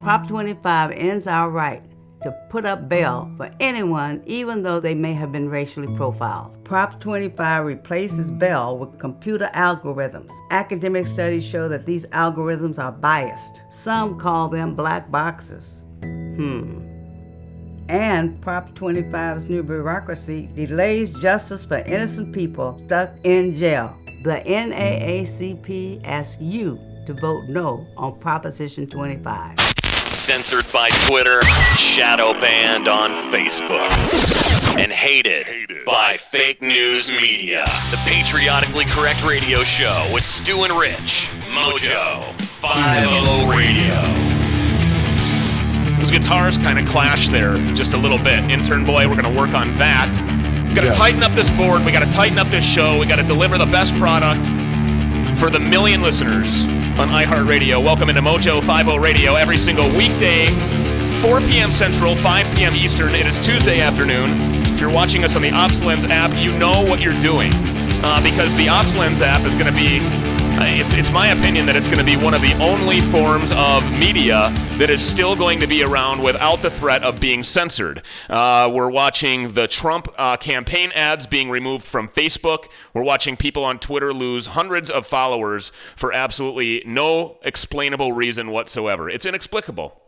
Prop 25 ends our right to put up bail for anyone, even though they may have been racially profiled. Prop 25 replaces bail with computer algorithms. Academic studies show that these algorithms are biased. Some call them black boxes. And Prop 25's new bureaucracy delays justice for innocent people stuck in jail. The NAACP asks you to vote no on Proposition 25. Censored by Twitter, shadow banned on Facebook, and hated by fake news media. The Patriotically Correct Radio Show with Stu and Rich, Mojo 50 Radio. Those guitars kind of clash there just a little bit. Intern boy, we're going to work on that. We got to tighten up this board. We got to tighten up this show. We got to deliver the best product for the million listeners on iHeartRadio. Welcome into Mojo 50 Radio every single weekday, 4 p.m. Central, 5 p.m. Eastern. It is Tuesday afternoon. If you're watching us on the OpsLens app, you know what you're doing because the OpsLens app is going to be it's my opinion that it's going to be one of the only forms of media that is still going to be around without the threat of being censored. We're watching the Trump campaign ads being removed from Facebook. We're watching people on Twitter lose hundreds of followers for absolutely no explainable reason whatsoever. It's inexplicable.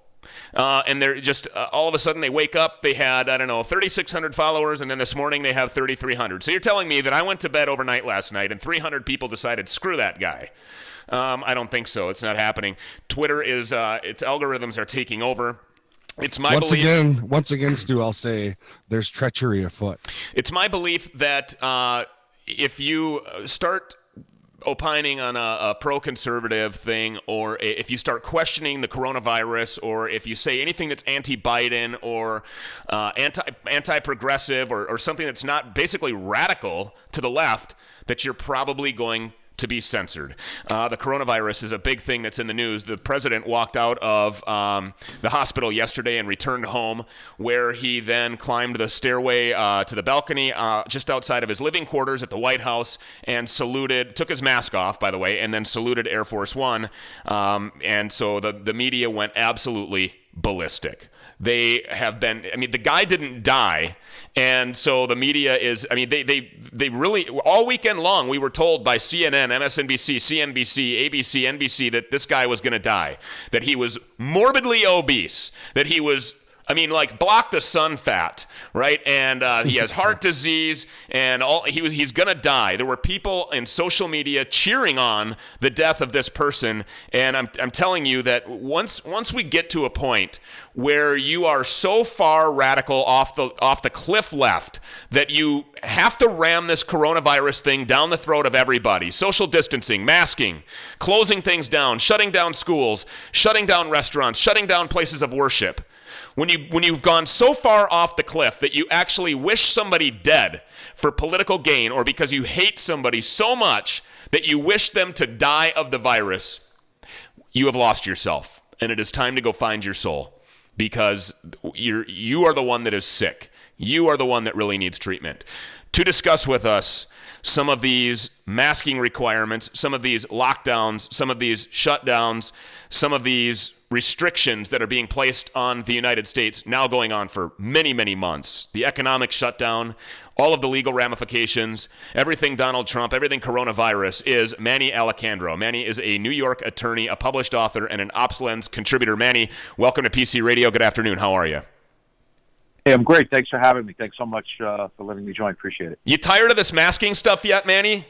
And they're just, all of a sudden they wake up, they had, 3,600 followers, and then this morning they have 3,300. So you're telling me that I went to bed overnight last night and 300 people decided, screw that guy. I don't think so. It's not happening. Twitter is, its algorithms are taking over. It's my belief. Once again, Stu, I'll say there's treachery afoot. It's my belief that if you start opining on a pro-conservative thing, or if you start questioning the coronavirus, or if you say anything that's anti-Biden or anti-progressive or something that's not basically radical to the left, that you're probably going to be censored. The coronavirus is a big thing that's in the news. The president walked out of the hospital yesterday and returned home, where he then climbed the stairway to the balcony just outside of his living quarters at the White House and saluted, took his mask off, by the way, and then saluted Air Force One. And so the media went absolutely ballistic. They have been, the guy didn't die, and so the media is, they really, all weekend long, we were told by CNN, MSNBC, CNBC, ABC, NBC, that this guy was going to die, that he was morbidly obese, that he was, block the sun fat, right? And he has heart disease, and he's gonna die. There were people in social media cheering on the death of this person, and I'm telling you that once we get to a point where you are so far radical off the cliff left that you have to ram this coronavirus thing down the throat of everybody, social distancing, masking, closing things down, shutting down schools, shutting down restaurants, shutting down places of worship. When you've gone so far off the cliff that you actually wish somebody dead for political gain, or because you hate somebody so much that you wish them to die of the virus, you have lost yourself, and it is time to go find your soul, because you are the one that is sick. You are the one that really needs treatment. To discuss with us some of these masking requirements, some of these lockdowns, some of these shutdowns, some of these restrictions that are being placed on the United States, now going on for many, many months. The economic shutdown, all of the legal ramifications, everything Donald Trump, everything coronavirus, is Manny Alicandro. Manny is a New York attorney, a published author, and an OpsLens contributor. Manny, welcome to PC Radio. Good afternoon. How are you? Hey, I'm great. Thanks for having me. Thanks so much for letting me join. Appreciate it. You tired of this masking stuff yet, Manny?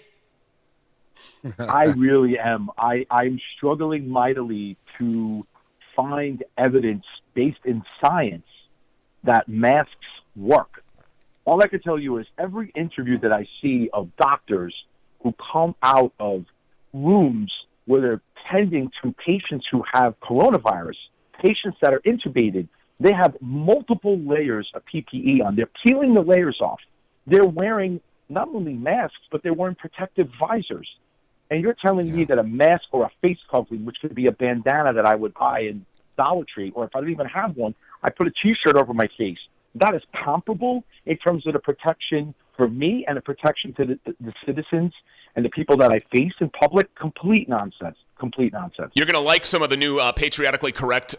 I really am. I'm struggling mightily to find evidence based in science that masks work. All I can tell you is every interview that I see of doctors who come out of rooms where they're tending to patients who have coronavirus, patients that are intubated, they have multiple layers of PPE on. They're peeling the layers off. They're wearing not only masks, but they're wearing protective visors. And you're telling me that a mask or a face covering, which could be a bandana that I would buy in Dollar Tree, or if I don't even have one, I put a T-shirt over my face. That is comparable in terms of the protection for me and the protection to the citizens and the people that I face in public. Complete nonsense. complete nonsense. You're going to like some of the new patriotically correct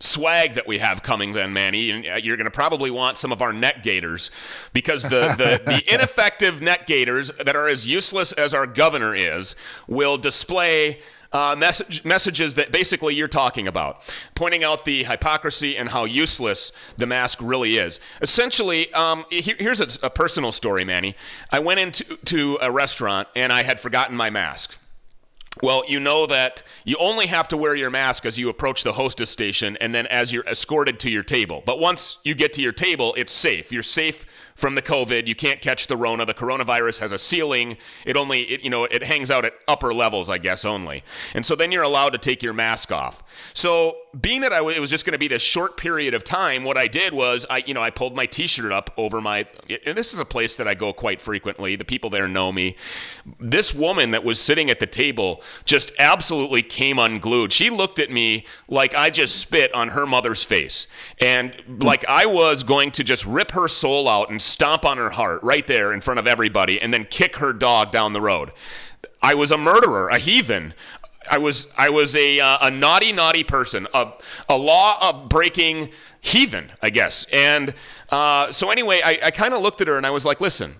swag that we have coming then, Manny. And you're going to probably want some of our net gaiters, because the ineffective net gaiters that are as useless as our governor is will display messages that basically you're talking about, pointing out the hypocrisy and how useless the mask really is. Essentially, here's a personal story, Manny. I went into a restaurant and I had forgotten my mask. Well, you know that you only have to wear your mask as you approach the hostess station and then as you're escorted to your table. But once you get to your table, it's safe. You're safe from the COVID. You can't catch the Rona. The coronavirus has a ceiling. It hangs out at upper levels, I guess, only. And so then you're allowed to take your mask off. So being that it was just going to be this short period of time, what I did was I pulled my T-shirt up over my, and this is a place that I go quite frequently. The people there know me. This woman that was sitting at the table just absolutely came unglued. She looked at me like I just spit on her mother's face, and like I was going to just rip her soul out and stomp on her heart right there in front of everybody and then kick her dog down the road. I was a murderer, a heathen. I was a naughty person, a law-breaking heathen, I guess. And so anyway, I kind of looked at her and I was like, listen,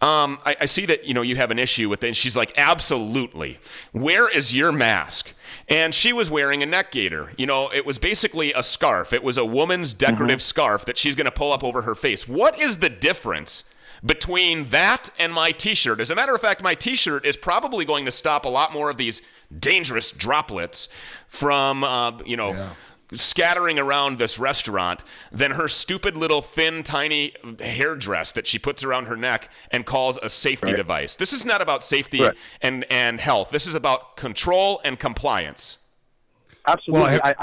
I see that, you have an issue with it. And she's like, absolutely. Where is your mask? And she was wearing a neck gaiter. It was basically a scarf. It was a woman's decorative scarf that she's going to pull up over her face. What is the difference between that and my T-shirt? As a matter of fact, my T-shirt is probably going to stop a lot more of these dangerous droplets from, scattering around this restaurant than her stupid little thin, tiny hair dress that she puts around her neck and calls a safety device. This is not about safety and health. This is about control and compliance. Absolutely. Well,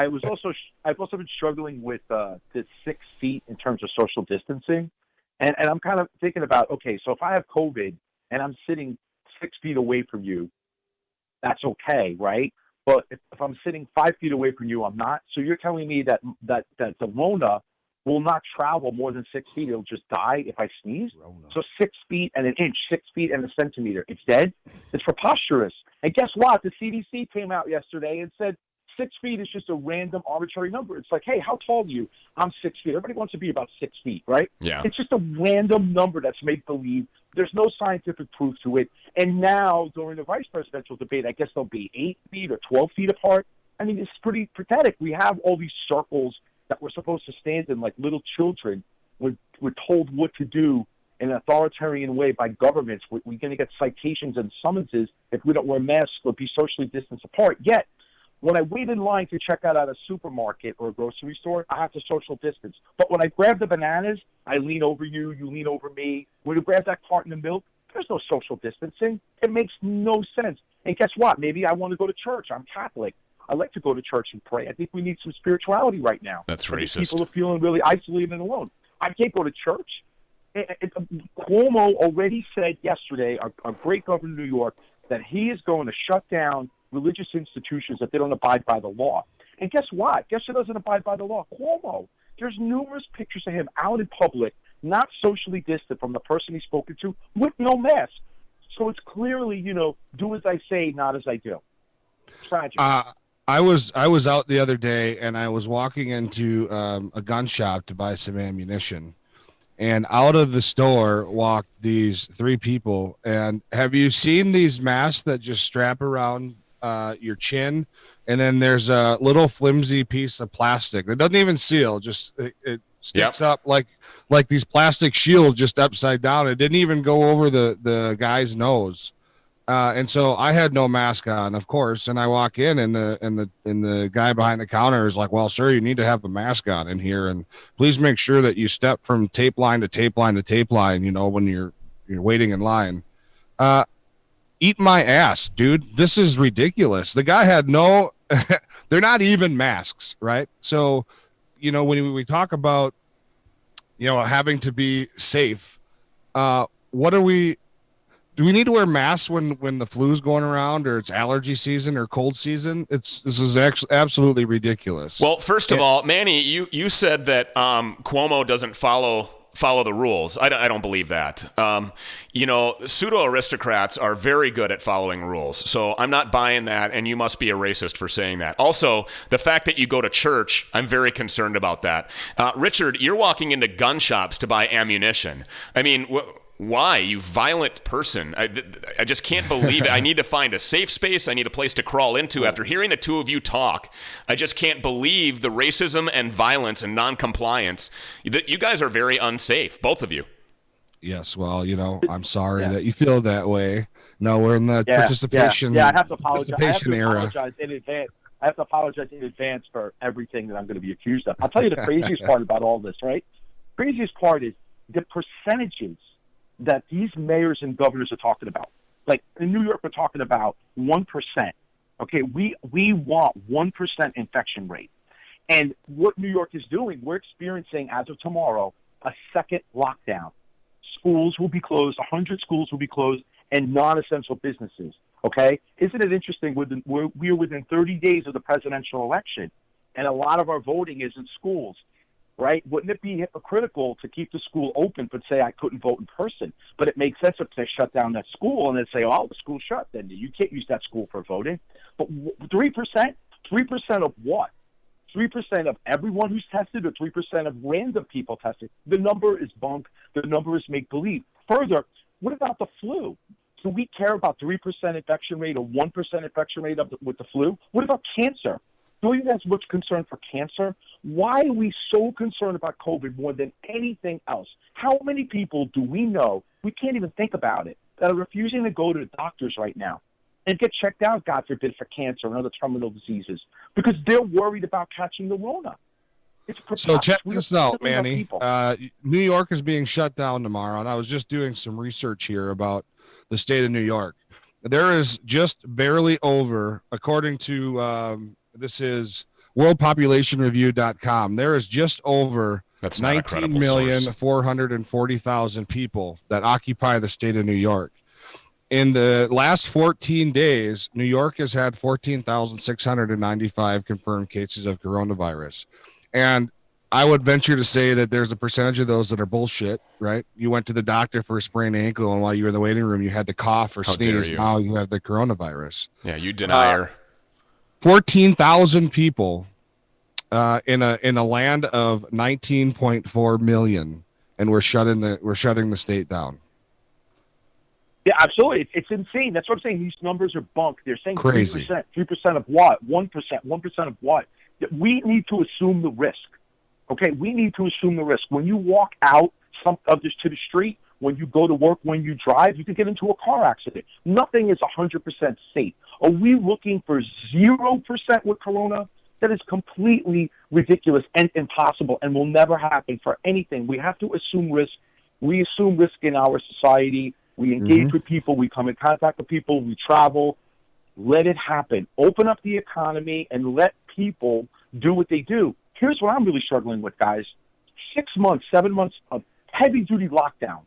I've also been struggling with the 6 feet in terms of social distancing. And I'm kind of thinking about, okay, so if I have COVID and I'm sitting 6 feet away from you, that's okay, right? But if I'm sitting 5 feet away from you, I'm not. So you're telling me that the Rona will not travel more than 6 feet. It'll just die if I sneeze. So 6 feet and an inch, 6 feet and a centimeter. It's dead. It's preposterous. And guess what? The CDC came out yesterday and said 6 feet is just a random arbitrary number. It's like, hey, how tall are you? I'm 6 feet. Everybody wants to be about 6 feet, right? Yeah. It's just a random number that's make-believe. There's no scientific proof to it. And now, during the vice presidential debate, I guess they'll be 8 feet or 12 feet apart. I mean, it's pretty pathetic. We have all these circles that we're supposed to stand in like little children. We're told what to do in an authoritarian way by governments. We're going to get citations and summonses if we don't wear masks or be socially distanced apart. Yet, when I wait in line to check out at a supermarket or a grocery store, I have to social distance. But when I grab the bananas, I lean over you, you lean over me. When you grab that carton of milk, there's no social distancing. It makes no sense. And guess what? Maybe I want to go to church. I'm Catholic. I like to go to church and pray. I think we need some spirituality right now. That's racist. People are feeling really isolated and alone. I can't go to church. Cuomo already said yesterday, our great governor of New York, that he is going to shut down religious institutions if they don't abide by the law. And guess what? Guess who doesn't abide by the law? Cuomo. There's numerous pictures of him out in public, not socially distant from the person he's spoken to, with no mask. So it's clearly, do as I say, not as I do. Tragic. I was out the other day and I was walking into a gun shop to buy some ammunition. And out of the store walked these 3 people. And have you seen these masks that just strap around your chin? And then there's a little flimsy piece of plastic that doesn't even seal, just it sticks up like these plastic shields just upside down. It didn't even go over the guy's nose. And so I had no mask on, of course, and I walk in and the guy behind the counter is like, well, sir, you need to have a mask on in here, and please make sure that you step from tape line to tape line to tape line, when you're waiting in line. Eat my ass, dude. This is ridiculous. The guy had no they're not even masks, right? So, when we talk about having to be safe, do we need to wear masks when the flu's going around or it's allergy season or cold season? This is absolutely ridiculous. Well, first of all, Manny, you said that Cuomo doesn't follow follow the rules. I don't believe that. Pseudo aristocrats are very good at following rules. So I'm not buying that, and you must be a racist for saying that. Also, the fact that you go to church, I'm very concerned about that. Richard, you're walking into gun shops to buy ammunition. I mean, why, you violent person? I just can't believe it. I need to find a safe space. I need a place to crawl into. After hearing the two of you talk, I just can't believe the racism and violence and non-compliance. You guys are very unsafe, both of you. Yes, well, I'm sorry that you feel that way. No, we're in the participation. I have to apologize. Era. In advance. I have to apologize in advance for everything that I'm going to be accused of. I'll tell you the craziest part about all this, right? Craziest part is the percentages that these mayors and governors are talking about. Like in New York, we're talking about 1%. Okay, we want 1% infection rate. And what New York is doing, we're experiencing as of tomorrow a second lockdown. Schools will be closed, 100 schools will be closed, and non-essential businesses. Okay, isn't it interesting? We're within 30 days of the presidential election, and a lot of our voting is in schools. Right? Wouldn't it be hypocritical to keep the school open but say I couldn't vote in person? But it makes sense if they shut down that school and then say, oh, the school's shut. Then you can't use that school for voting. But 3%? 3% of what? 3% of everyone who's tested or 3% of random people tested? The number is bunk. The number is make-believe. Further, what about the flu? Do we care about 3% infection rate or 1% infection rate with the flu? What about cancer? Do you guys much concern for cancer? Why are we so concerned about COVID more than anything else? How many people do we know, we can't even think about it, that are refusing to go to the doctors right now and get checked out, God forbid, for cancer and other terminal diseases because they're worried about catching the Rona? So check this out, Manny. New York is being shut down tomorrow, and I was just doing some research here about the state of New York. There is just barely over, according to this is worldpopulationreview.com. There is just over 19,440,000 people that occupy the state of New York. In the last 14 days, New York has had 14,695 confirmed cases of coronavirus. And I would venture to say that there's a percentage of those that are bullshit, right? You went to the doctor for a sprained ankle, and while you were in the waiting room, you had to cough or sneeze. Now you have the coronavirus. Yeah, you denier. 14,000 people in a land of 19.4 million, and we're shutting the state down. Yeah, absolutely. It's insane. That's what I'm saying. These numbers are bunk. They're saying crazy. 3% of what? 1% of what? We need to assume the risk. Okay, we need to assume the risk. When you walk out to the street, when you go to work, when you drive, you can get into a car accident. Nothing is 100% safe. Are we looking for 0% with corona? That is completely ridiculous and impossible and will never happen for anything. We have to assume risk. We assume risk in our society. We engage with people. We come in contact with people. We travel. Let it happen. Open up the economy and let people do what they do. Here's what I'm really struggling with, guys. 6 months, 7 months of heavy-duty lockdown.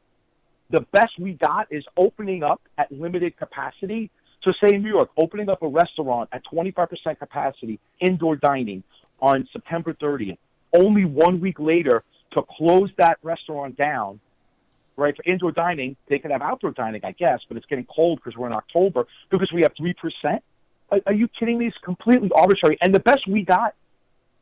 The best we got is opening up at limited capacity. So say in New York, opening up a restaurant at 25% capacity, indoor dining on September 30th. Only 1 week later to close that restaurant down, right? For indoor dining, they can have outdoor dining, I guess, but it's getting cold because we're in October because we have 3%. Are you kidding me? It's completely arbitrary. And the best we got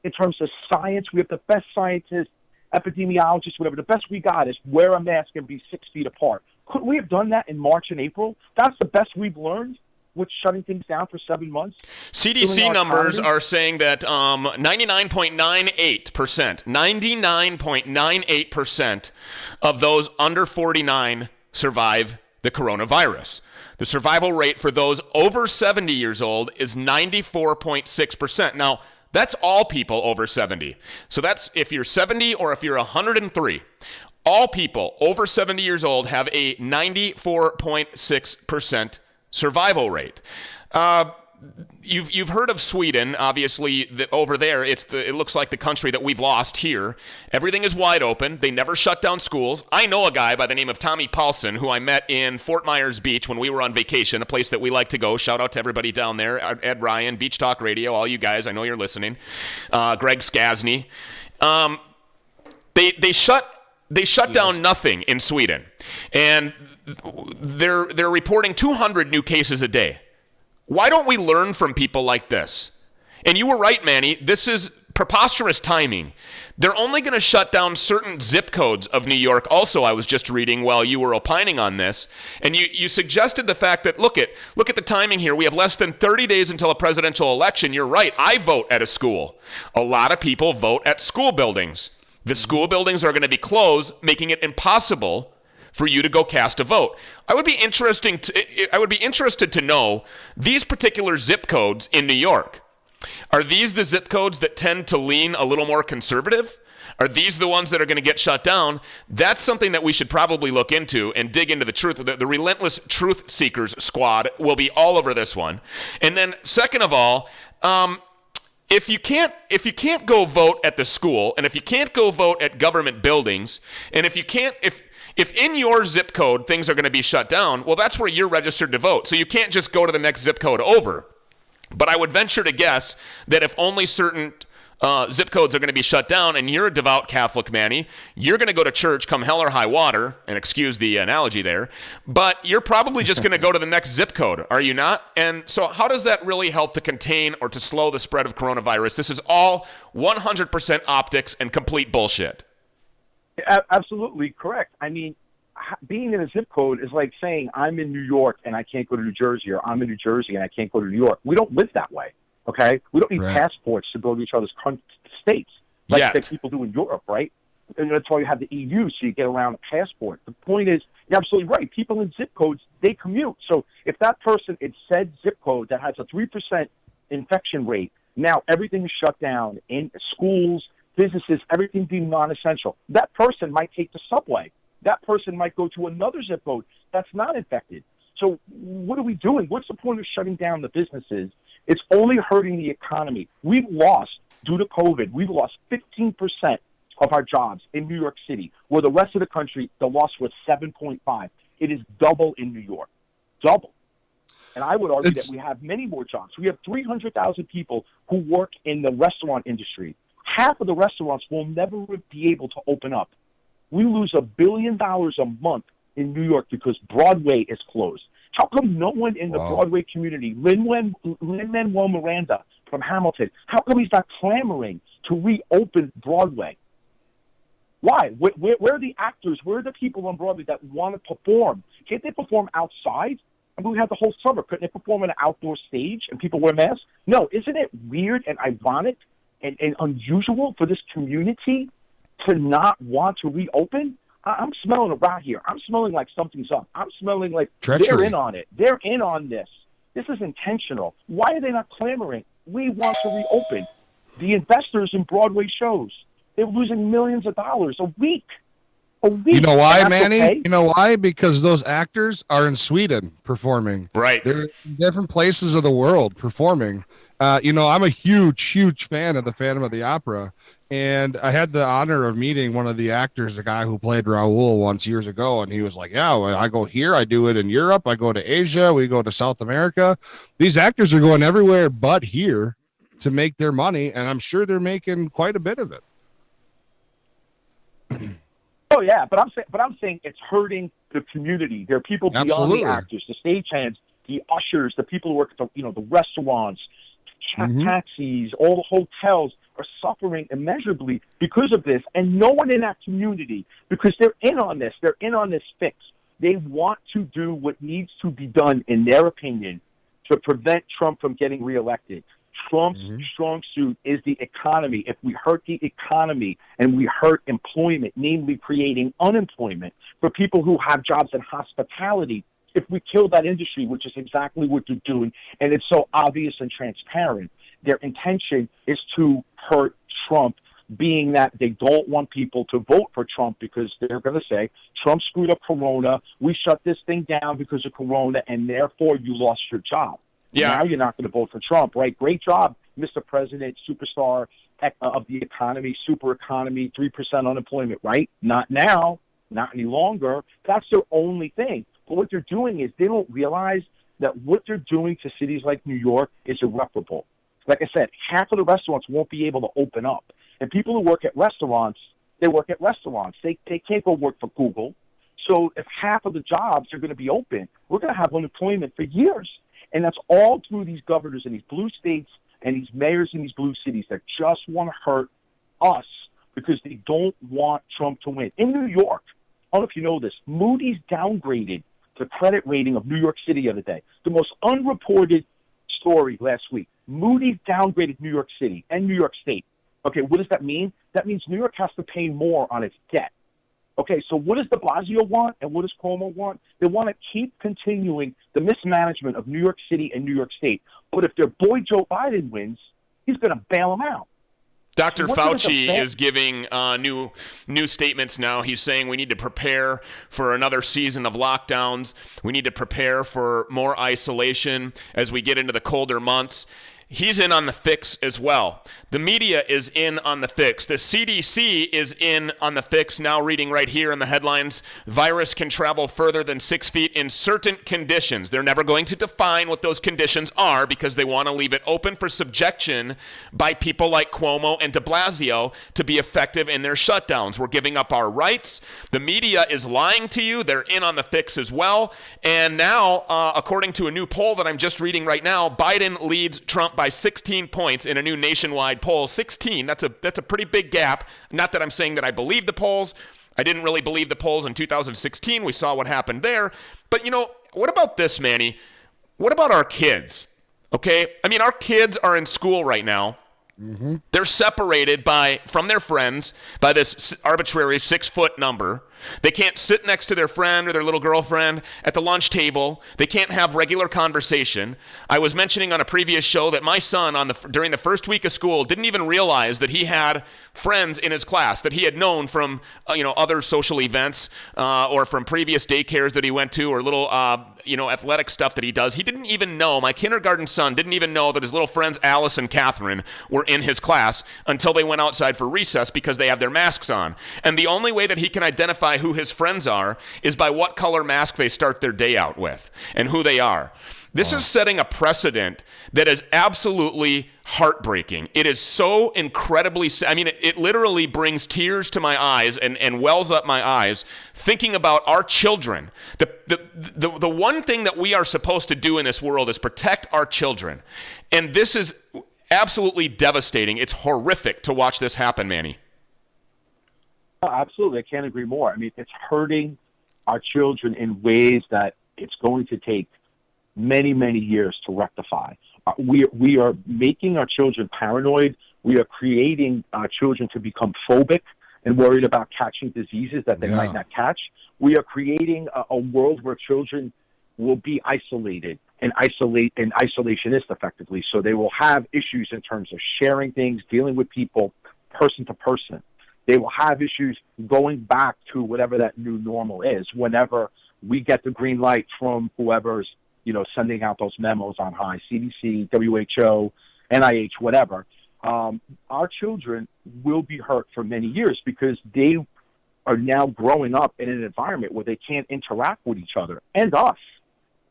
in terms of science, we have the best scientists, epidemiologists, whatever. The best we got is wear a mask and be 6 feet apart. Couldn't we have done that in March and April? That's the best we've learned with shutting things down for 7 months. CDC numbers are saying that 99.98% of those under 49 survive the coronavirus. The survival rate for those over 70 years old is 94.6%. Now, that's all people over 70. So that's if you're 70 or if you're 103. All people over 70 years old have a 94.6% survival rate. You've heard of Sweden, obviously. Over there, it looks like the country that we've lost here. Everything is wide open. They never shut down schools. I know a guy by the name of Tommy Paulson who I met in Fort Myers Beach when we were on vacation, a place that we like to go. Shout out to everybody down there. Ed Ryan, Beach Talk Radio, all you guys. I know you're listening. Greg Skasny. They shut They shut down nothing in Sweden, and they're reporting 200 new cases a day. Why don't we learn from people like this? And you were right, Manny. This is preposterous timing. They're only going to shut down certain zip codes of New York. Also, I was just reading while you were opining on this, and you suggested the fact that look at the timing here. We have less than 30 days until a presidential election. You're right. I vote at a school. A lot of people vote at school buildings. The school buildings are going to be closed, making it impossible for you to go cast a vote. I would be interested to know these particular zip codes in New York. Are these the zip codes that tend to lean a little more conservative? Are these the ones that are going to get shut down? That's something that we should probably look into and dig into the truth. The Relentless Truth Seekers squad will be all over this one. And then second of all, if you can't go vote at the school, and if you can't go vote at government buildings, and if in your zip code things are going to be shut down, well, that's where you're registered to vote. So you can't just go to the next zip code over. But I would venture to guess that if only certain zip codes are going to be shut down, and you're a devout Catholic, Manny, you're going to go to church come hell or high water, and excuse the analogy there, but you're probably just going to go to the next zip code, are you not? And so how does that really help to contain or to slow the spread of coronavirus? This is all 100% optics and complete bullshit. Absolutely correct. I mean, being in a zip code is like saying I'm in New York and I can't go to New Jersey, or I'm in New Jersey and I can't go to New York. We don't live that way, okay? We don't need passports to go to each other's states like that people do in Europe, right? And that's why you have the EU, so you get around a passport. The point is, you're absolutely right. People in zip codes, they commute. So if that person in said zip code that has a 3% infection rate, now everything is shut down in schools, businesses, everything being non-essential. That person might take the subway. That person might go to another zip code that's not infected. So what are we doing? What's the point of shutting down the businesses? It's only hurting the economy. We've lost, due to COVID, we've lost 15% of our jobs in New York City, where the rest of the country, the loss was 7.5. It is double in New York. Double. And I would argue that we have many more jobs. We have 300,000 people who work in the restaurant industry. Half of the restaurants will never be able to open up. We lose $1 billion a month in New York because Broadway is closed. How come no one in the Broadway community, Lin-Manuel Miranda from Hamilton, how come he's not clamoring to reopen Broadway? Why? Where are the actors? Where are the people on Broadway that want to perform? Can't they perform outside? I mean, we had the whole summer. Couldn't they perform on an outdoor stage and people wear masks? No. Isn't it weird and ironic and unusual for this community to not want to reopen? I'm smelling a rat here. I'm smelling like something's up. I'm smelling like they're in on it. They're in on this. This is intentional. Why are they not clamoring? We want to reopen. The investors in Broadway shows, they're losing millions of dollars a week. A week. You know why, Manny? Okay? You know why? Because those actors are in Sweden performing. Right. They're in different places of the world performing. I'm a huge fan of the Phantom of the Opera. And I had the honor of meeting one of the actors, the guy who played Raoul once years ago. And he was like, yeah, well, I go here. I do it in Europe. I go to Asia. We go to South America. These actors are going everywhere but here to make their money. And I'm sure they're making quite a bit of it. Oh, yeah. But I'm saying it's hurting the community. There are people beyond the actors, the stagehands, the ushers, the people who work at the restaurants, taxis, all the hotels are suffering immeasurably because of this, and no one in that community, because they're in on this fix. They want to do what needs to be done, in their opinion, to prevent Trump from getting reelected. Trump's strong suit is the economy. If we hurt the economy and we hurt employment, namely creating unemployment for people who have jobs in hospitality, if we kill that industry, which is exactly what they're doing, and it's so obvious and transparent, their intention is to hurt Trump, being that they don't want people to vote for Trump because they're going to say, Trump screwed up Corona, we shut this thing down because of Corona, and therefore you lost your job. Yeah. Now you're not going to vote for Trump, right? Great job, Mr. President, superstar of the economy, super economy, 3% unemployment, right? Not now, not any longer. That's their only thing. But what they're doing is they don't realize that what they're doing to cities like New York is irreparable. Like I said, half of the restaurants won't be able to open up. And people who work at restaurants, They work at restaurants. They can't go work for Google. So if half of the jobs are going to be open, we're going to have unemployment for years. And that's all through these governors in these blue states and these mayors in these blue cities that just want to hurt us because they don't want Trump to win. In New York, I don't know if you know this, Moody's downgraded the credit rating of New York City the other day. The most unreported story last week. Moody's downgraded New York City and New York State. Okay, what does that mean? That means New York has to pay more on its debt. Okay, so what does de Blasio want and what does Cuomo want? They want to keep continuing the mismanagement of New York City and New York State. But if their boy Joe Biden wins, he's going to bail them out. Dr. Fauci is giving new statements now. He's saying we need to prepare for another season of lockdowns. We need to prepare for more isolation as we get into the colder months. He's in on the fix as well. The media is in on the fix. The CDC is in on the fix. Now reading right here in the headlines, virus can travel further than 6 feet in certain conditions. They're never going to define what those conditions are because they want to leave it open for subjection by people like Cuomo and de Blasio to be effective in their shutdowns. We're giving up our rights. The media is lying to you. They're in on the fix as well. And now, according to a new poll that I'm just reading right now, Biden leads Trump by 16 points in a new nationwide poll. 16, that's a pretty big gap. Not that I'm saying that I believe the polls. I didn't really believe the polls in 2016. We saw what happened there. But, what about this, Manny? What about our kids? Okay? I mean, our kids are in school right now. Mm-hmm. They're separated from their friends by this arbitrary 6-foot number. They can't sit next to their friend or their little girlfriend at the lunch table. They can't have regular conversation. I was mentioning on a previous show that my son during the first week of school didn't even realize that he had friends in his class that he had known from other social events or from previous daycares that he went to or little athletic stuff that he does. He didn't even know, my kindergarten son didn't even know that his little friends Alice and Catherine were in his class until they went outside for recess because they have their masks on. And the only way that he can identify who his friends are is by what color mask they start their day out with and who they are. This is setting a precedent that is absolutely heartbreaking. It is so incredibly sad. I mean, it literally brings tears to my eyes and wells up my eyes thinking about our children. The one thing that we are supposed to do in this world is protect our children. And this is absolutely devastating. It's horrific to watch this happen, Manny. Oh, absolutely. I can't agree more. I mean, it's hurting our children in ways that it's going to take many, many years to rectify. We are making our children paranoid. We are creating our children to become phobic and worried about catching diseases that they might not catch. We are creating a world where children will be isolated and isolationist effectively. So they will have issues in terms of sharing things, dealing with people, person to person. They will have issues going back to whatever that new normal is whenever we get the green light from whoever's, sending out those memos on high, CDC, WHO, NIH, whatever. Our children will be hurt for many years because they are now growing up in an environment where they can't interact with each other and us.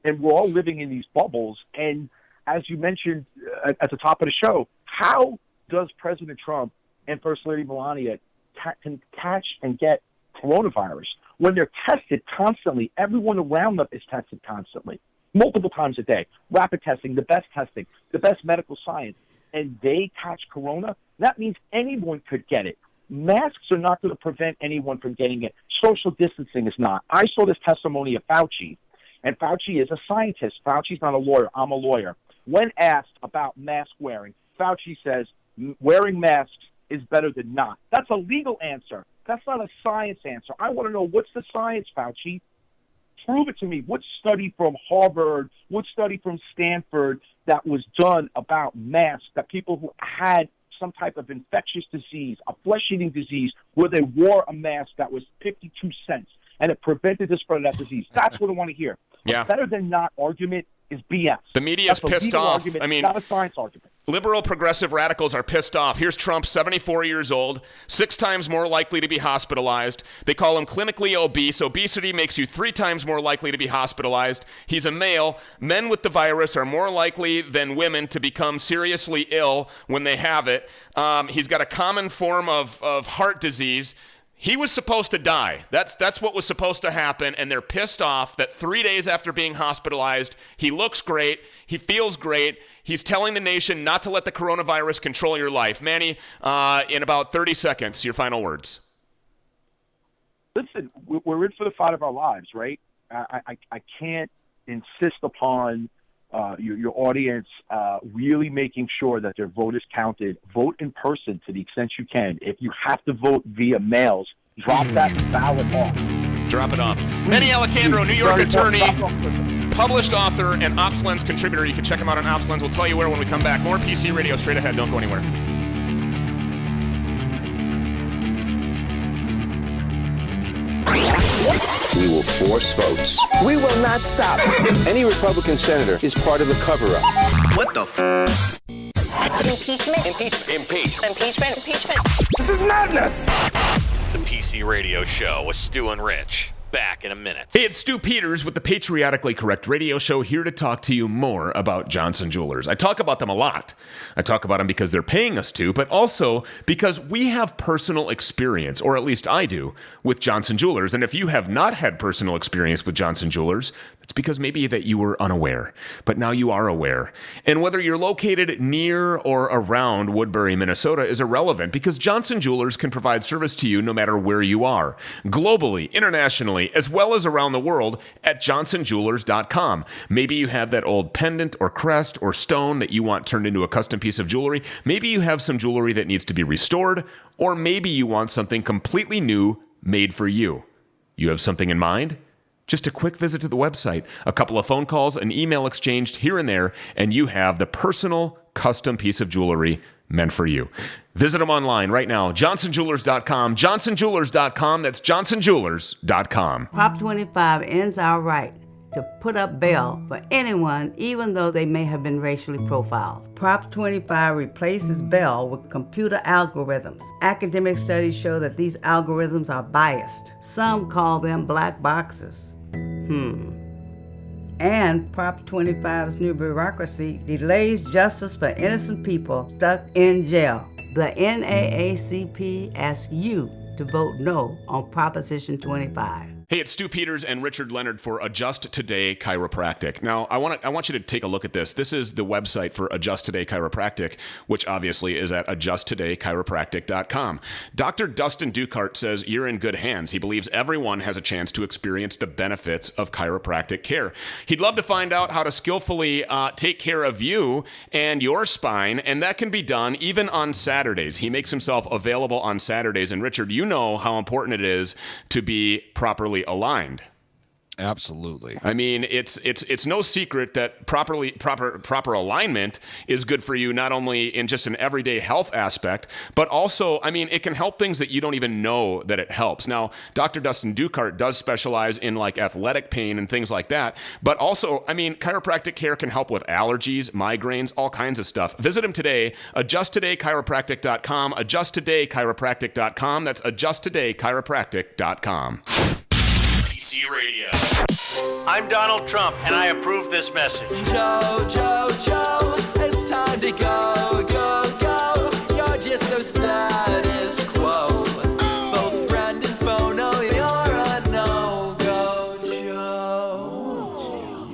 And we're all living in these bubbles. And as you mentioned at the top of the show, how does President Trump and First Lady Melania can catch and get coronavirus when they're tested constantly? Everyone around them is tested constantly, multiple times a day. Rapid testing, the best medical science, and they catch corona. That means anyone could get it. Masks are not going to prevent anyone from getting it. Social distancing is not. I saw this testimony of Fauci, and Fauci is a scientist. Fauci's not a lawyer. I'm a lawyer. When asked about mask wearing, Fauci says wearing masks is better than not. That's a legal answer. That's not a science answer. I want to know, what's the science, Fauci? Prove it to me. What study from Harvard, what study from Stanford that was done about masks, that people who had some type of infectious disease, a flesh-eating disease, where they wore a mask that was 52 cents and it prevented the spread of that disease? That's what I want to hear. Yeah. A better than not argument is BS. The media is pissed off. Argument, I mean, not a science argument. Liberal progressive radicals are pissed off. Here's Trump, 74 years old, 6 times more likely to be hospitalized. They call him clinically obese. Obesity makes you 3 times more likely to be hospitalized. He's a male. Men with the virus are more likely than women to become seriously ill when they have it. He's got a common form of heart disease. He was supposed to die. That's what was supposed to happen, and they're pissed off that 3 days after being hospitalized, he looks great, he feels great, he's telling the nation not to let the coronavirus control your life. Manny, in about 30 seconds, your final words. Listen, we're in for the fight of our lives, right? I can't insist upon your audience really making sure that their vote is counted. Vote in person to the extent you can. If you have to vote via mails, drop that ballot off. Drop it off. Manny Alicandro, New York attorney, published author, and OpsLens contributor. You can check him out on OpsLens. We'll tell you where when we come back. More PC Radio straight ahead. Don't go anywhere. We will force votes. We will not stop. Any Republican senator is part of the cover-up. What the f? Impeachment. This is madness. The PC Radio Show with Stu and Rich. Back in a minute. Hey, it's Stu Peters with the Patriotically Correct Radio Show, here to talk to you more about Johnson Jewelers. I talk about them a lot. I talk about them because they're paying us to, but also because we have personal experience, or at least I do, with Johnson Jewelers. And if you have not had personal experience with Johnson Jewelers, it's because maybe that you were unaware, but now you are aware. And whether you're located near or around Woodbury, Minnesota is irrelevant, because Johnson Jewelers can provide service to you no matter where you are, globally, internationally, as well as around the world at johnsonjewelers.com. Maybe you have that old pendant or crest or stone that you want turned into a custom piece of jewelry. Maybe you have some jewelry that needs to be restored, or maybe you want something completely new made for you. You have something in mind? Just a quick visit to the website, a couple of phone calls, an email exchanged here and there, and you have the personal custom piece of jewelry meant for you. Visit them online right now, johnsonjewelers.com, johnsonjewelers.com, that's johnsonjewelers.com. Prop 25 ends our right to put up bail for anyone, even though they may have been racially profiled. Prop 25 replaces bail with computer algorithms. Academic studies show that these algorithms are biased. Some call them black boxes. And Prop 25's new bureaucracy delays justice for innocent people stuck in jail. The NAACP asks you to vote no on Proposition 25. Hey, it's Stu Peters and Richard Leonard for Adjust Today Chiropractic. Now, I want you to take a look at this. This is the website for Adjust Today Chiropractic, which obviously is at adjusttodaychiropractic.com. Dr. Dustin Ducart says you're in good hands. He believes everyone has a chance to experience the benefits of chiropractic care. He'd love to find out how to skillfully take care of you and your spine, and that can be done even on Saturdays. He makes himself available on Saturdays. And Richard, you know how important it is to be properly aligned. Absolutely. I mean, it's no secret that proper alignment is good for you, not only in just an everyday health aspect, but also, I mean, it can help things that you don't even know that it helps. Now, Dr. Dustin Ducart does specialize in like athletic pain and things like that, but also, I mean, chiropractic care can help with allergies, migraines, all kinds of stuff. Visit him today, adjusttodaychiropractic.com, adjusttodaychiropractic.com. That's adjusttodaychiropractic.com. PC Radio. I'm Donald Trump, and I approve this message. Joe, it's time to go, go, go. You're just so status quo. Both friend and foe know you're a no-go, Joe.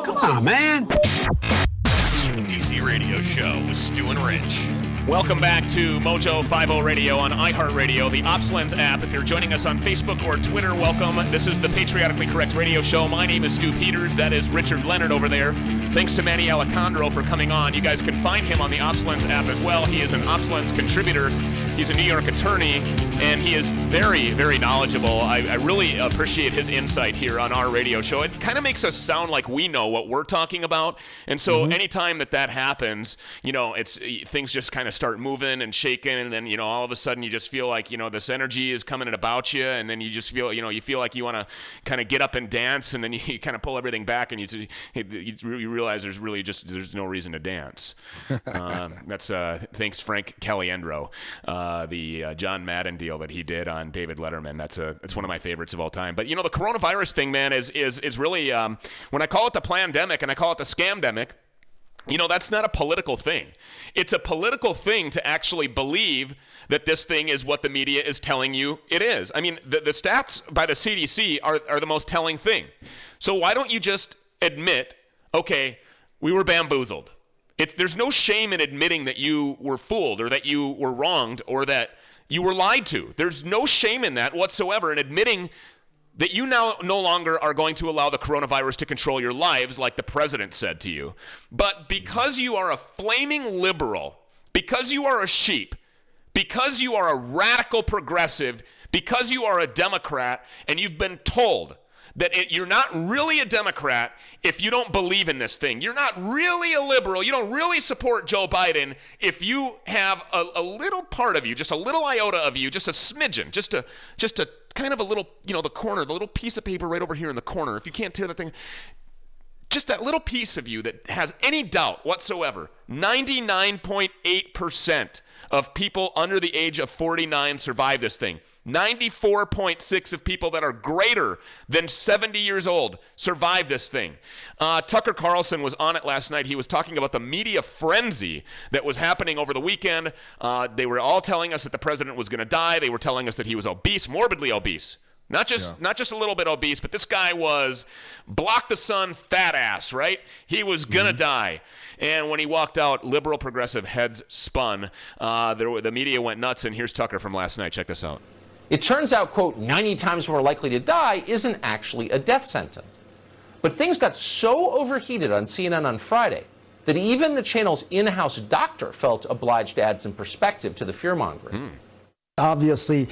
Come on, man. The PC Radio Show with Stu and Rich. Welcome back to Mojo 50 Radio on iHeartRadio, the OpsLens app. If you're joining us on Facebook or Twitter, welcome. This is the Patriotically Correct Radio Show. My name is Stu Peters. That is Richard Leonard over there. Thanks to Manny Alicandro for coming on. You guys can find him on the OpsLens app as well. He is an OpsLens contributor. He's a New York attorney, and he is very, very knowledgeable. I really appreciate his insight here on our radio show. It kind of makes us sound like we know what we're talking about. And so anytime that happens, you know, things just kind of start moving and shaking, and then, you know, all of a sudden you just feel like, you know, this energy is coming in about you, and then you just feel, you know, you feel like you want to kind of get up and dance, and then you kind of pull everything back, and you realize there's no reason to dance. That's thanks Frank Caliendo. The John Madden deal that he did on David Letterman. That's one of my favorites of all time. But, you know, the coronavirus thing, man, is really, when I call it the plandemic and I call it the scamdemic, That's not a political thing. It's a political thing to actually believe that this thing is what the media is telling you it is. I mean, the stats by the CDC are the most telling thing. So why don't you just admit, okay, we were bamboozled. There's no shame in admitting that you were fooled or that you were wronged or that you were lied to. There's no shame in that whatsoever, in admitting that you now no longer are going to allow the coronavirus to control your lives like the president said to you. But because you are a flaming liberal, because you are a sheep, because you are a radical progressive, because you are a Democrat, and you've been told that you're not really a Democrat if you don't believe in this thing. You're not really a liberal. You don't really support Joe Biden if you have a little part of you, just a little iota of you, just a smidgen, just a kind of a little, the corner, the little piece of paper right over here in the corner. If you can't tear that thing, just that little piece of you that has any doubt whatsoever. 99.8% of people under the age of 49 survive this thing. 94.6% of people that are greater than 70 years old survive this thing. Tucker Carlson was on it last night. He was talking about the media frenzy that was happening over the weekend. They were all telling us that the president was going to die. They were telling us that he was obese, morbidly obese. Not just a little bit obese, but this guy was block the sun, fat ass, right? He was going to die. And when he walked out, liberal progressive heads spun. The media went nuts, and here's Tucker from last night. Check this out. It turns out, quote, 90 times more likely to die isn't actually a death sentence. But things got so overheated on CNN on Friday that even the channel's in-house doctor felt obliged to add some perspective to the fear-mongering. Obviously,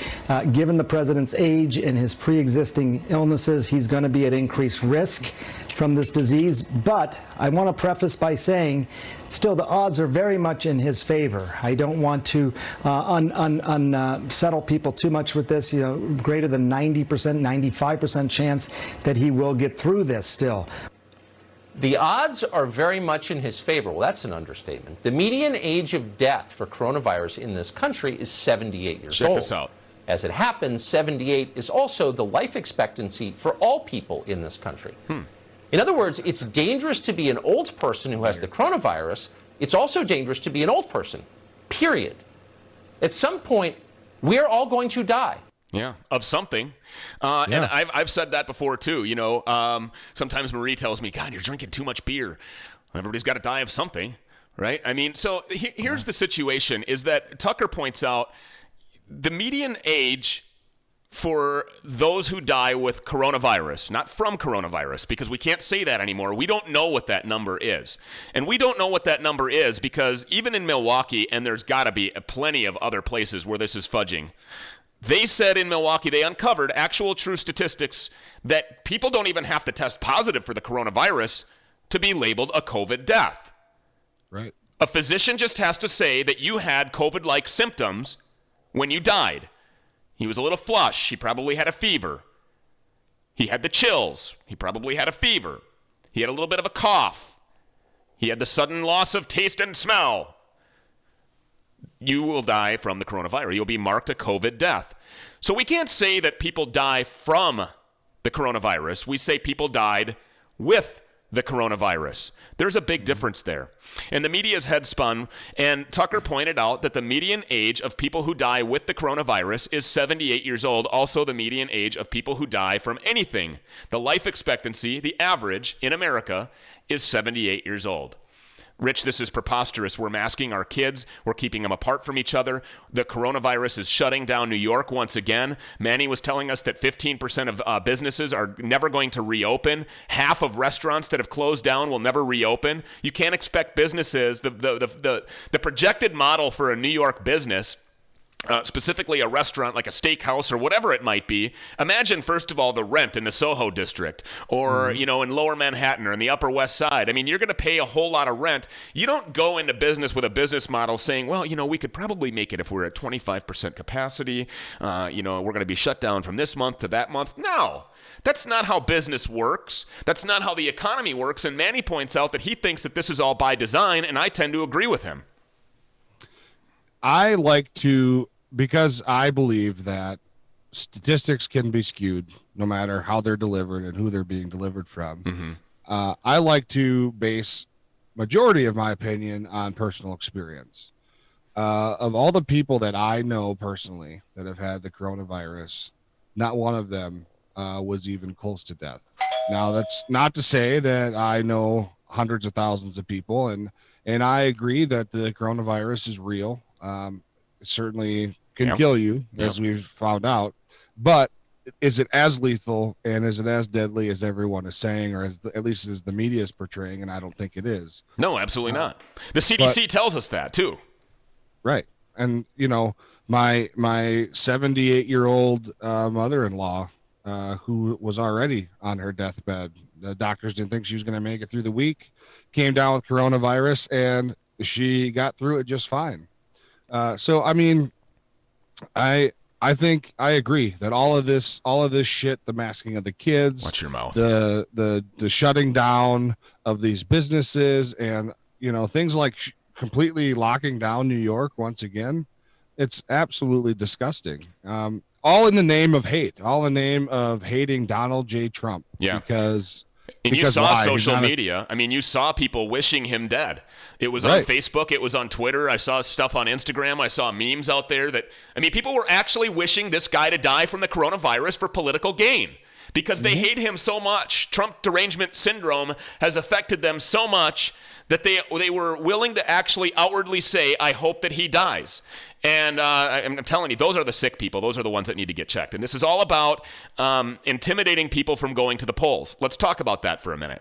given the president's age and his pre-existing illnesses, he's going to be at increased risk from this disease. But I want to preface by saying, still, the odds are very much in his favor. I don't want to unsettle people too much with this. Greater than 90%, 95% chance that he will get through this still. The odds are very much in his favor. Well, that's an understatement. The median age of death for coronavirus in this country is 78 years old. Check this out. As it happens, 78 is also the life expectancy for all people in this country. In other words, it's dangerous to be an old person who has the coronavirus. It's also dangerous to be an old person, period. At some point, we're all going to die. Yeah, of something. And I've said that before, too. Sometimes Marie tells me, God, you're drinking too much beer. Everybody's got to die of something, right? I mean, so here's the situation, is that Tucker points out the median age for those who die with coronavirus, not from coronavirus, because we can't say that anymore. We don't know what that number is. And we don't know what that number is because even in Milwaukee, and there's got to be plenty of other places where this is fudging, they said in Milwaukee, they uncovered actual true statistics that people don't even have to test positive for the coronavirus to be labeled a COVID death. Right. A physician just has to say that you had COVID-like symptoms when you died. He was a little flush. He probably had a fever. He had the chills. He probably had a fever. He had a little bit of a cough. He had the sudden loss of taste and smell. You will die from the coronavirus. You'll be marked a COVID death. So we can't say that people die from the coronavirus. We say people died with the coronavirus. There's a big difference there. And the media's head spun, and Tucker pointed out that the median age of people who die with the coronavirus is 78 years old. Also, the median age of people who die from anything. The life expectancy, the average in America, is 78 years old. Rich, this is preposterous. We're masking our kids. We're keeping them apart from each other. The coronavirus is shutting down New York once again. Manny was telling us that 15% of businesses are never going to reopen. Half of restaurants that have closed down will never reopen. You can't expect businesses, the projected model for a New York business, specifically a restaurant like a steakhouse or whatever it might be. Imagine, first of all, the rent in the Soho district or, in lower Manhattan or in the Upper West Side. I mean, you're going to pay a whole lot of rent. You don't go into business with a business model saying, well, we could probably make it if we're at 25% capacity. We're going to be shut down from this month to that month. No. That's not how business works. That's not how the economy works. And Manny points out that he thinks that this is all by design, and I tend to agree with him. I like to, because I believe that statistics can be skewed no matter how they're delivered and who they're being delivered from. I like to base majority of my opinion on personal experience. Of all the people that I know personally that have had the coronavirus, not one of them was even close to death. Now, that's not to say that I know hundreds of thousands of people, and I agree that the coronavirus is real. It certainly can kill you, as we've found out. But is it as lethal and is it as deadly as everyone is saying, or at least as the media is portraying? And I don't think it is. No, absolutely not. The CDC tells us that too. Right. And, my 78-year-old mother-in-law, who was already on her deathbed, the doctors didn't think she was going to make it through the week, came down with coronavirus, and she got through it just fine. So, I mean, I think I agree that all of this shit, the masking of the kids, watch your mouth, the shutting down of these businesses, and things like completely locking down New York once again, it's absolutely disgusting. All in the name of hate, all in the name of hating Donald J. Trump. Yeah, because you saw why? Social media. I mean, you saw people wishing him dead. It was on Facebook. It was on Twitter. I saw stuff on Instagram. I saw memes out there people were actually wishing this guy to die from the coronavirus for political gain because they hate him so much. Trump derangement syndrome has affected them so much that they were willing to actually outwardly say, I hope that he dies. And I'm telling you, those are the sick people. Those are the ones that need to get checked. And this is all about intimidating people from going to the polls. Let's talk about that for a minute.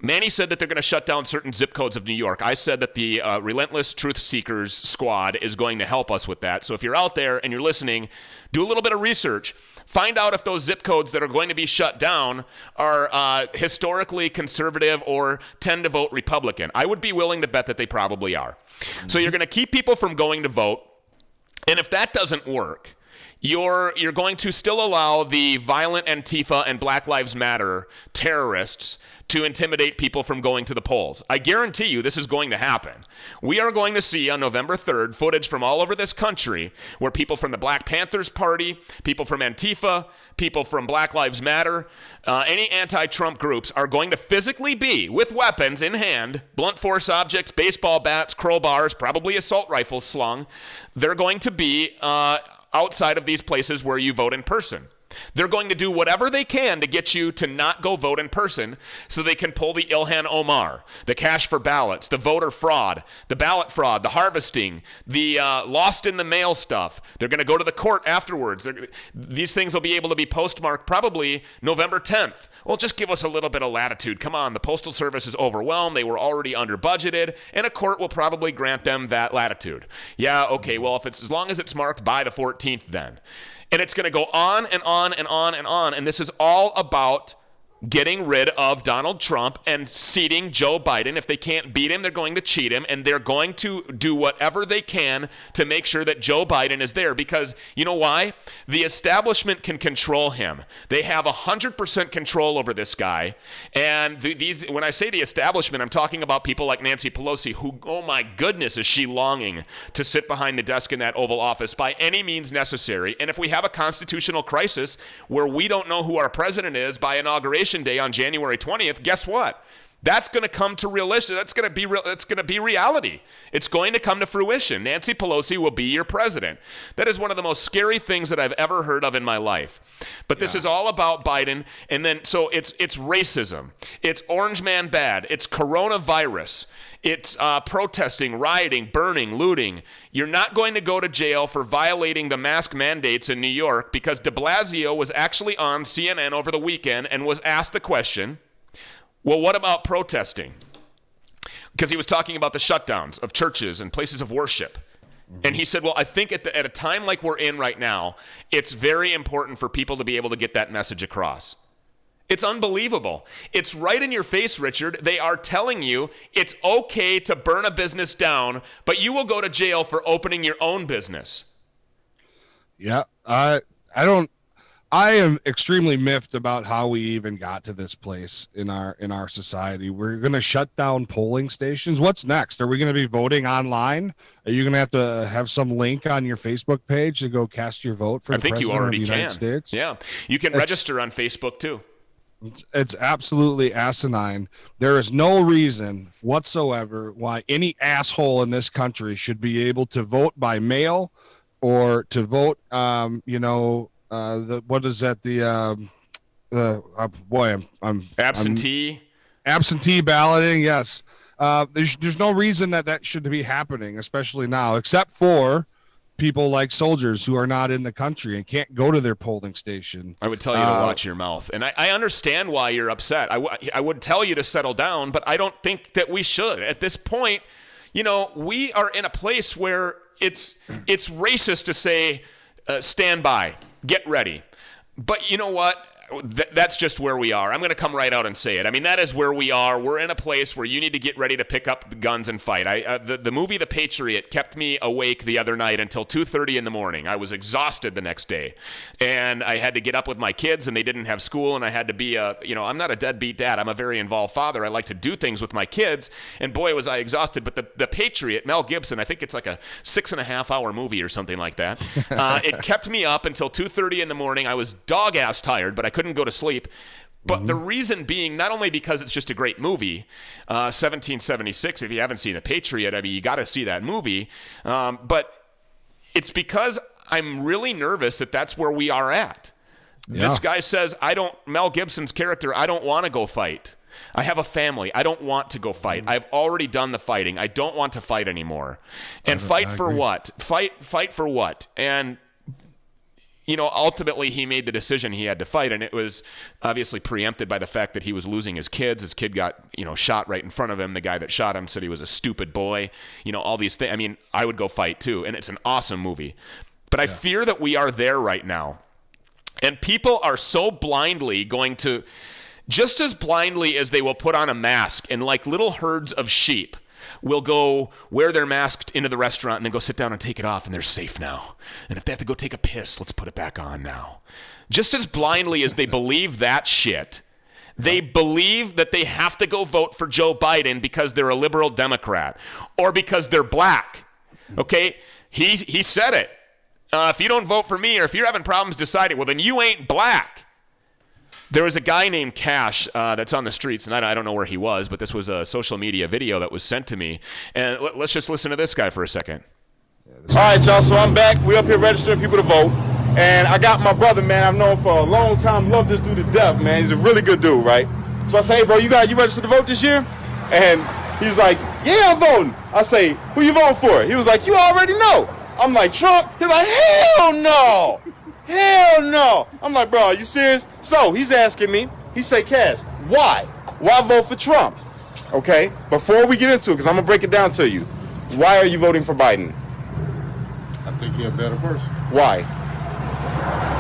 Manny said that they're going to shut down certain zip codes of New York. I said that the Relentless Truth Seekers squad is going to help us with that. So if you're out there and you're listening, do a little bit of research. Find out if those zip codes that are going to be shut down are historically conservative or tend to vote Republican. I would be willing to bet that they probably are. So you're going to keep people from going to vote. And if that doesn't work, you're going to still allow the violent Antifa and Black Lives Matter terrorists to intimidate people from going to the polls. I guarantee you this is going to happen. We are going to see on November 3rd footage from all over this country where people from the Black Panthers Party, people from Antifa, people from Black Lives Matter, any anti-Trump groups are going to physically be, with weapons in hand, blunt force objects, baseball bats, crowbars, probably assault rifles slung. They're going to be outside of these places where you vote in person. They're going to do whatever they can to get you to not go vote in person so they can pull the Ilhan Omar, the cash for ballots, the voter fraud, the ballot fraud, the harvesting, the lost in the mail stuff. They're going to go to the court afterwards. These things will be able to be postmarked probably November 10th. Well, just give us a little bit of latitude. Come on, the Postal Service is overwhelmed. They were already under budgeted, and a court will probably grant them that latitude. Yeah, okay, well, if it's as long as it's marked by the 14th then. And it's going to go on and on and on and on. And this is all about getting rid of Donald Trump and seating Joe Biden. If they can't beat him, they're going to cheat him. And they're going to do whatever they can to make sure that Joe Biden is there. Because you know why? The establishment can control him. They have 100% control over this guy. And when I say the establishment, I'm talking about people like Nancy Pelosi, who, oh my goodness, is she longing to sit behind the desk in that Oval Office by any means necessary. And if we have a constitutional crisis where we don't know who our president is by inauguration day on January 20th, guess what? That's going to come to realism. That's going to be reality. It's going to come to fruition. Nancy Pelosi will be your president. That is one of the most scary things that I've ever heard of in my life. But this is all about Biden. And then, so it's racism. It's Orange Man bad. It's coronavirus. It's protesting, rioting, burning, looting. You're not going to go to jail for violating the mask mandates in New York because de Blasio was actually on CNN over the weekend and was asked the question, well, what about protesting? Because he was talking about the shutdowns of churches and places of worship. And he said, well, I think at a time like we're in right now, it's very important for people to be able to get that message across. It's unbelievable. It's right in your face, Richard. They are telling you it's okay to burn a business down, but you will go to jail for opening your own business. Yeah, I am extremely miffed about how we even got to this place in our society. We're going to shut down polling stations. What's next? Are we going to be voting online? Are you going to have some link on your Facebook page to go cast your vote for the president of the United States? Yeah, you can register on Facebook too. It's absolutely asinine. There is no reason whatsoever why any asshole in this country should be able to vote by mail or to vote. What is that? I'm absentee balloting. Yes. There's no reason that should be happening, especially now, except for people like soldiers who are not in the country and can't go to their polling station. I would tell you to watch your mouth. And I understand why you're upset. I would tell you to settle down, but I don't think that we should. At this point, we are in a place where it's racist to say, stand by, get ready. But you know what? That's just where we are. I'm going to come right out and say it. I mean, that is where we are. We're in a place where you need to get ready to pick up the guns and fight. The movie The Patriot kept me awake the other night until 2:30 in the morning. I was exhausted the next day, and I had to get up with my kids, and they didn't have school, and I had to be I'm not a deadbeat dad. I'm a very involved father. I like to do things with my kids, and boy, was I exhausted. But the Patriot, Mel Gibson, I think it's like a 6.5-hour movie or something like that. It kept me up until 2:30 in the morning. I was dog-ass tired, but I couldn't go to sleep. But the reason being, not only because it's just a great movie, 1776, if you haven't seen The Patriot, I mean, you got to see that movie. But it's because I'm really nervous that that's where we are at. Yeah. This guy says, Mel Gibson's character, I don't want to go fight. I have a family. I don't want to go fight. I've already done the fighting. I don't want to fight anymore. And fight for what? Fight for what? And ultimately he made the decision he had to fight, and it was obviously preempted by the fact that he was losing his kids. His kid got, shot right in front of him. The guy that shot him said he was a stupid boy. All these things. I mean, I would go fight too, and it's an awesome movie. But I fear that we are there right now. And people are so blindly going to, just as blindly as they will put on a mask and like little herds of sheep, will go wear their mask into the restaurant and then go sit down and take it off, and they're safe now. And if they have to go take a piss, let's put it back on now. Just as blindly as they believe that shit, they believe that they have to go vote for Joe Biden because they're a liberal Democrat or because they're black. Okay? He said it. If you don't vote for me, or if you're having problems deciding, well, then you ain't black. There was a guy named Cash that's on the streets, and I don't know where he was, but this was a social media video that was sent to me. And let's just listen to this guy for a second. All right, y'all, so I'm back. We up here registering people to vote. And I got my brother, man, I've known for a long time. Love this dude to death, man. He's a really good dude, right? So I say, hey, bro, you registered to vote this year? And he's like, yeah, I'm voting. I say, who you voting for? He was like, you already know. I'm like, Trump? He's like, hell no. Hell no. I'm like, bro, are you serious? So he's asking me, he say, Cash, why? Why vote for Trump? Okay, before we get into it, because I'm going to break it down to you. Why are you voting for Biden? I think he's a better person. Why?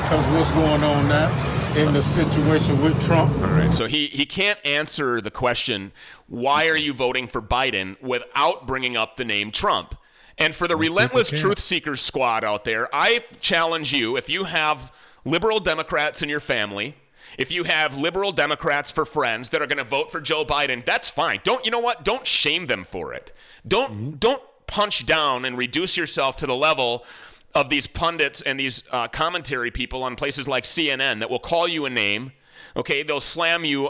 Because what's going on now in the situation with Trump. All right, so he can't answer the question, why are you voting for Biden, without bringing up the name Trump. And for the relentless truth seekers squad out there, I challenge you, if you have liberal Democrats in your family, if you have liberal Democrats for friends that are going to vote for Joe Biden, that's fine. You know what? Don't shame them for it. Don't punch down and reduce yourself to the level of these pundits and these commentary people on places like CNN that will call you a name. Okay, they'll slam you.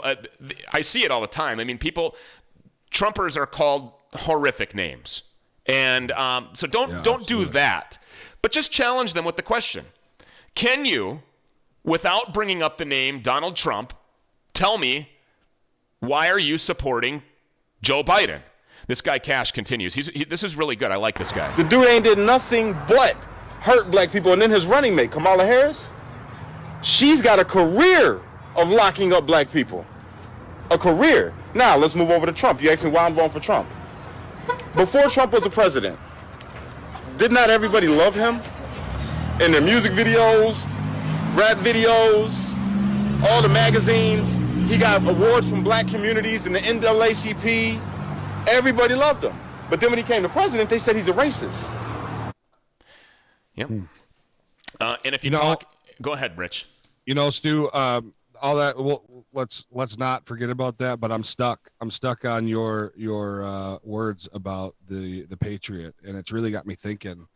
I see it all the time. I mean, Trumpers are called horrific names. And so don't do that. But just challenge them with the question. Can you, without bringing up the name Donald Trump, tell me, why are you supporting Joe Biden? This guy Cash continues. This is really good. I like this guy. The dude ain't did nothing but hurt black people. And then his running mate, Kamala Harris, she's got a career of locking up black people. A career. Now, let's move over to Trump. You asked me why I'm voting for Trump. Before Trump was the president, did not everybody love him? In their music videos, rap videos, all the magazines. He got awards from black communities in the NAACP. Everybody loved him. But then when he came to president, they said he's a racist. Yep. And if go ahead, Rich. Stu, all that. Well, let's not forget about that. But I'm stuck on your words about the Patriot, and it's really got me thinking.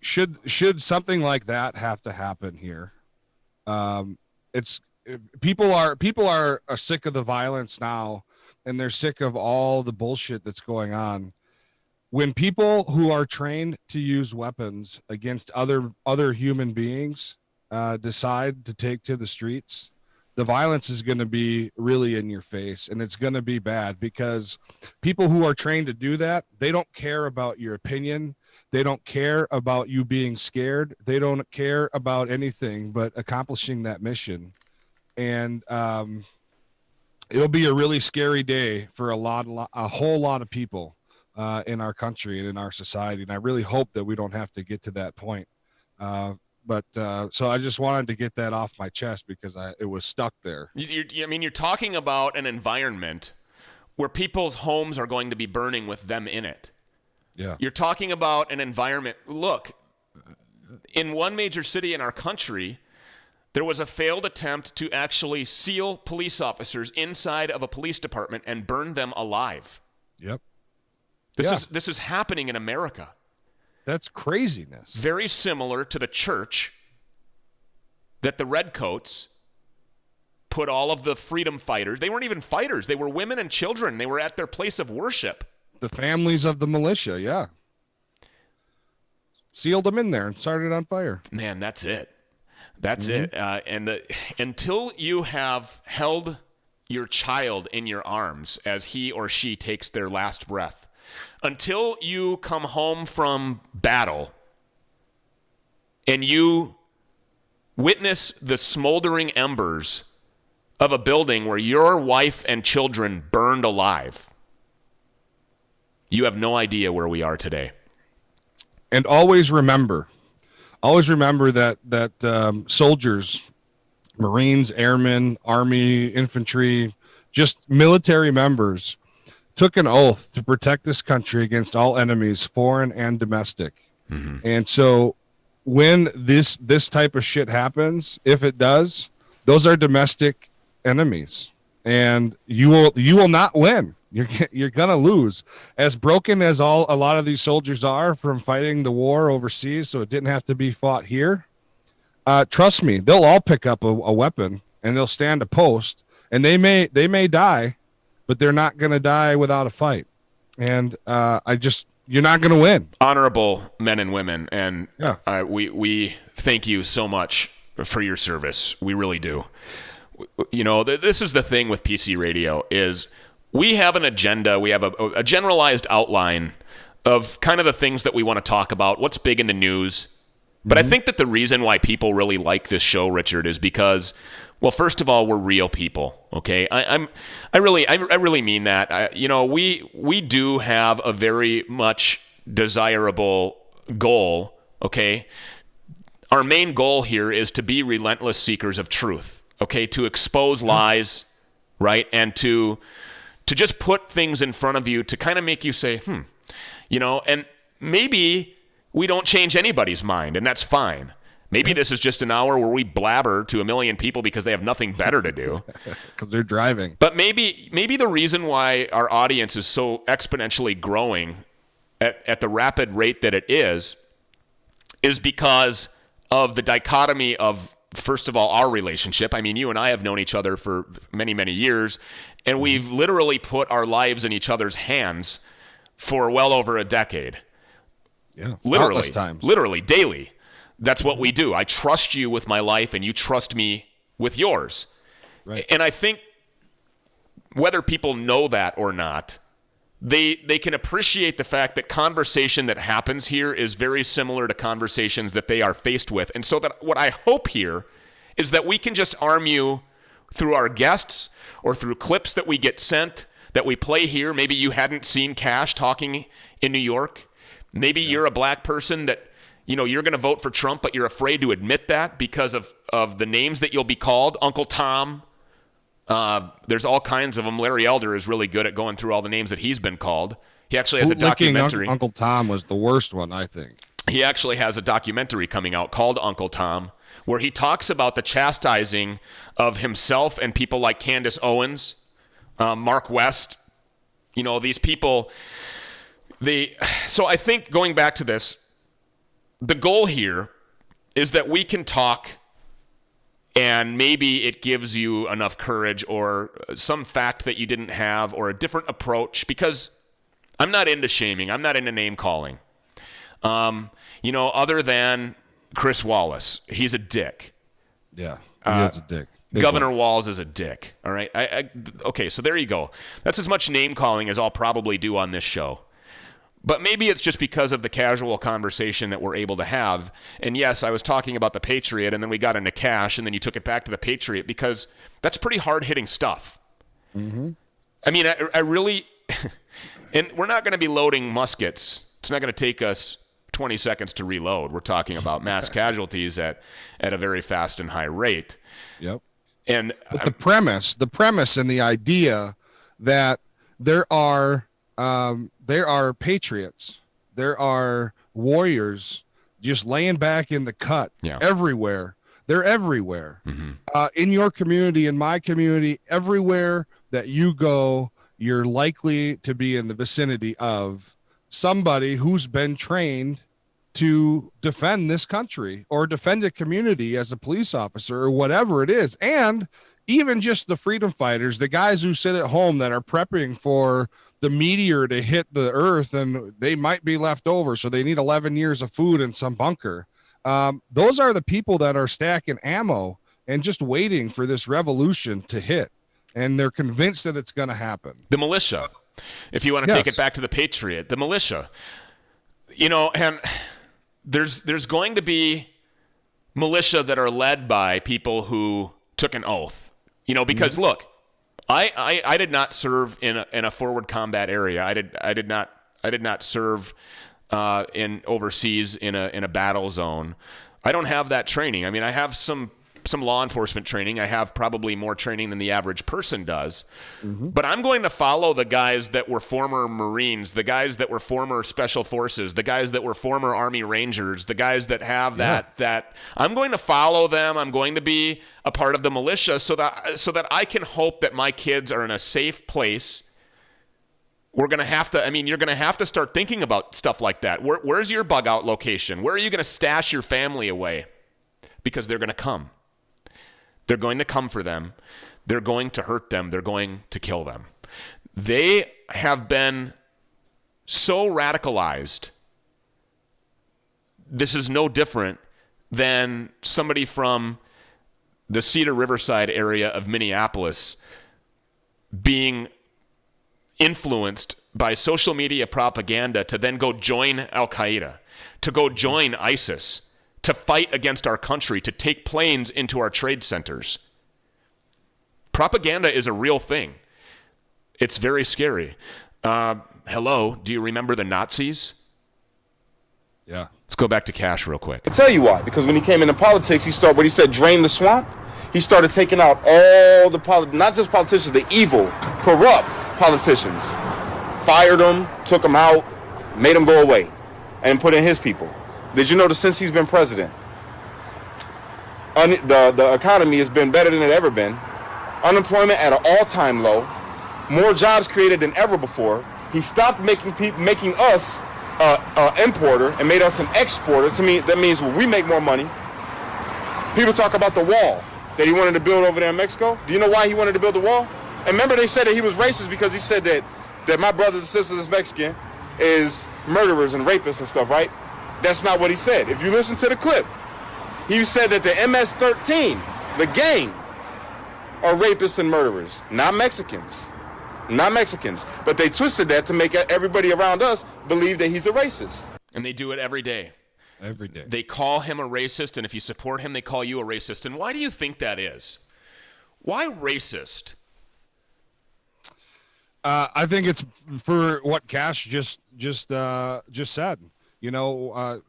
Should something like that have to happen here? It's people are sick of the violence now, and they're sick of all the bullshit that's going on. When people who are trained to use weapons against other human beings decide to take to the streets, the violence is going to be really in your face, and it's going to be bad, because people who are trained to do that, they don't care about your opinion. They don't care about you being scared. They don't care about anything but accomplishing that mission. And it'll be a really scary day for a whole lot of people in our country and in our society. And I really hope that we don't have to get to that point. But so I just wanted to get that off my chest, because it was stuck there. You're talking about an environment where people's homes are going to be burning with them in it. Yeah. You're talking about an environment. Look, in one major city in our country, there was a failed attempt to actually seal police officers inside of a police department and burn them alive. Yep. This is happening in America. That's craziness. Very similar to the church that the Redcoats put all of the freedom fighters. They weren't even fighters. They were women and children. They were at their place of worship. The families of the militia, yeah. Sealed them in there and started on fire. Man, that's it. That's it. Until you have held your child in your arms as he or she takes their last breath, until you come home from battle and you witness the smoldering embers of a building where your wife and children burned alive, you have no idea where we are today. And always remember that soldiers, Marines, airmen, Army, infantry, just military members took an oath to protect this country against all enemies, foreign and domestic. Mm-hmm. And so when this type of shit happens, if it does, those are domestic enemies, and you will not win. You're gonna lose. As broken as a lot of these soldiers are from fighting the war overseas, so it didn't have to be fought here. Trust me, they'll all pick up a weapon and they'll stand a post, and they may die, but they're not gonna die without a fight. And you're not gonna win. Honorable men and women, and we thank you so much for your service. We really do. You know, this is the thing with PC Radio is. We have an agenda. We have a generalized outline of kind of the things that we want to talk about, what's big in the news. But I think that the reason why people really like this show, Richard, is because, well, first of all, we're real people. Okay, I really mean that. We do have a very much desirable goal. Okay, our main goal here is to be relentless seekers of truth. Okay, to expose lies, right, and to just put things in front of you to kind of make you say, and maybe we don't change anybody's mind, and that's fine. Maybe this is just an hour where we blabber to a million people because they have nothing better to do. Because they're driving. But maybe the reason why our audience is so exponentially growing at the rapid rate that it is because of the dichotomy of, first of all, our relationship. I mean, you and I have known each other for many, many years, and we've literally put our lives in each other's hands for well over a decade. Yeah, literally times. Literally, daily. That's what we do. I trust you with my life, and you trust me with yours. Right. And I think whether people know that or not, they can appreciate the fact that conversation that happens here is very similar to conversations that they are faced with. And so that what I hope here is that we can just arm you through our guests or through clips that we get sent, that we play here. Maybe you hadn't seen Cash talking in New York. Maybe you're a black person that, you're going to vote for Trump, but you're afraid to admit that because of the names that you'll be called. Uncle Tom. There's all kinds of them. Larry Elder is really good at going through all the names that he's been called. He actually has a documentary. Uncle Tom was the worst one, I think. He actually has a documentary coming out called Uncle Tom, where he talks about the chastising of himself and people like Candace Owens, Mark West, these people. So I think going back to this, the goal here is that we can talk And maybe it gives you enough courage or some fact that you didn't have or a different approach, because I'm not into shaming. I'm not into name calling. Other than Chris Wallace, he's a dick. Yeah, he is a dick. Governor Walz is a dick. All right. Okay, so there you go. That's as much name calling as I'll probably do on this show. But maybe it's just because of the casual conversation that we're able to have. And yes, I was talking about the Patriot, and then we got into cash, and then you took it back to the Patriot, because that's pretty hard-hitting stuff. Mm-hmm. I mean, I really... and we're not going to be loading muskets. It's not going to take us 20 seconds to reload. We're talking about mass casualties at a very fast and high rate. Yep. And but the premise and the idea that there are patriots, there are warriors just laying back in the cut everywhere. They're everywhere. Mm-hmm. In your community, in my community, everywhere that you go, you're likely to be in the vicinity of somebody who's been trained to defend this country or defend a community as a police officer or whatever it is. And even just the freedom fighters, the guys who sit at home that are prepping for the meteor to hit the earth and they might be left over, so they need 11 years of food in some bunker. Those are the people that are stacking ammo and just waiting for this revolution to hit. And they're convinced that it's going to happen. The militia, if you want to take it back to the Patriot, the militia, and there's going to be militia that are led by people who took an oath, because look, I did not serve in a forward combat area. I did not serve in overseas in a battle zone. I don't have that training. I mean, I have some law enforcement training. I have probably more training than the average person does. Mm-hmm. But I'm going to follow the guys that were former Marines, the guys that were former Special Forces, the guys that were former Army Rangers, the guys that have that I'm going to follow them. I'm going to be a part of the militia so that I can hope that my kids are in a safe place. We're going to have to, you're going to have to start thinking about stuff like that. Where's your bug out location? Where are you going to stash your family away? Because they're going to come. They're going to come for them. They're going to hurt them. They're going to kill them. They have been so radicalized. This is no different than somebody from the Cedar Riverside area of Minneapolis being influenced by social media propaganda to then go join Al-Qaeda, to go join ISIS, to fight against our country, to take planes into our trade centers. Propaganda is a real thing. It's very scary. Hello, do you remember the Nazis? Yeah. Let's go back to cash real quick. I'll tell you why. Because when he came into politics, he said drain the swamp. He started taking out all the not just politicians, the evil, corrupt politicians. Fired them, took them out, made them go away, and put in his people. Did you notice since he's been president, the economy has been better than it ever been. Unemployment at an all-time low. More jobs created than ever before. He stopped making us an importer and made us an exporter. To me, that means we make more money. People talk about the wall that he wanted to build over there in Mexico. Do you know why he wanted to build the wall? And remember, they said that he was racist because he said that my brothers and sisters that's Mexican is murderers and rapists and stuff, right? That's not what he said. If you listen to the clip, he said that the MS-13, the gang, are rapists and murderers, not Mexicans. Not Mexicans. But they twisted that to make everybody around us believe that he's a racist. And they do it every day. Every day. They call him a racist, and if you support him, they call you a racist. And why do you think that is? Why racist? I think it's for what Cash just said. The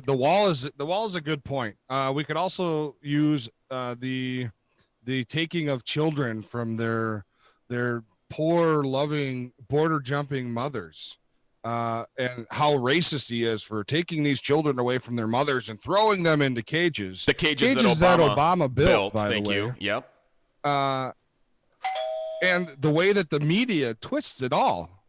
wall is a good point. We could also use the taking of children from their poor, loving, border jumping mothers, and how racist he is for taking these children away from their mothers and throwing them into cages. The cages that Obama built, by thank the way. you. Yep. And the way that the media twists it all.